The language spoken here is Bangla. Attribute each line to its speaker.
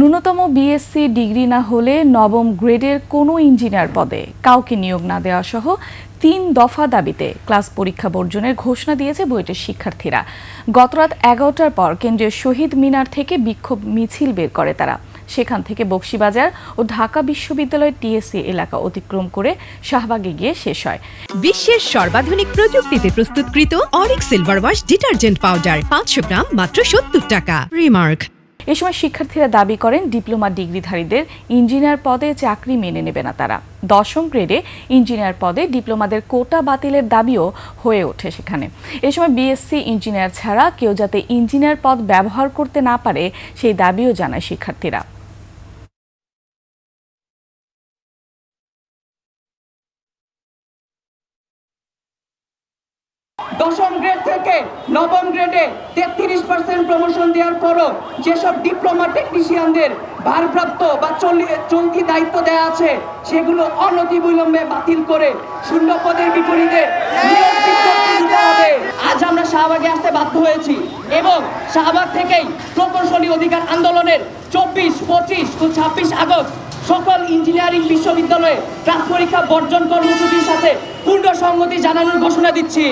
Speaker 1: ন্যূনতম বিএসসি ডিগ্রি না হলে নবম গ্রেডের কোনো ইঞ্জিনিয়ার পদে কাউকে নিয়োগ না দেওয়া সহ ৩ দফা দাবিতে ক্লাস পরীক্ষা বর্জনের ঘোষণা দিয়েছে বুয়েটের শিক্ষার্থীরা। গতরাত ১১টার পর কেন্দ্রীয় শহীদ মিনার থেকে বিক্ষোভ মিছিল বের করে তারা। সেখান থেকে বকশীবাজার ও ঢাকা বিশ্ববিদ্যালয়ের টিএসসি এলাকা অতিক্রম করে শাহবাগে গিয়ে শেষ হয়।
Speaker 2: বিশ্বের সর্বাধুনিক প্রযুক্তিতে প্রস্তুতকৃত Arik silver wash detergent powder ৫০০ গ্রাম মাত্র ৭০ টাকা। রিমার্ক।
Speaker 1: এ সময় শিক্ষার্থীরা দাবি করেন ডিপ্লোমা ডিগ্রিধারীদের ইঞ্জিনিয়ার পদে চাকরি মেনে নেবে না তারা। দশম গ্রেডে ইঞ্জিনিয়ার পদে ডিপ্লোমাদের কোটা বাতিলের দাবিও হয়ে ওঠে সেখানে। এ সময় বিএসসি ইঞ্জিনিয়ার ছাড়া কেউ যাতে ইঞ্জিনিয়ার পদ ব্যবহার করতে না পারে সেই দাবিও জানায় শিক্ষার্থীরা।
Speaker 3: দশম গ্রেড থেকে নবম গ্রেডে 33% প্রমোশন দেওয়ার পরও যেসব ডিপ্লোমা টেকনিশিয়ানদের ভারপ্রাপ্ত বা চলতি দায়িত্ব দেওয়া আছে সেগুলো অনতিবিলম্বে বাতিল করে শূন্য পদের বিপরীতে নিয়োগ বিজ্ঞপ্তি দিতে হবে। আজ আমরা শাহবাগে আসতে বাধ্য হয়েছি এবং শাহবাগ থেকেই প্রকৌশলী অধিকার আন্দোলনের 24, 25 ও 26 আগস্ট সকল ইঞ্জিনিয়ারিং বিশ্ববিদ্যালয়ে ক্লাস পরীক্ষা বর্জন কর্মসূচির সাথে পূর্ণ সংগতি জানানোর ঘোষণা দিচ্ছি।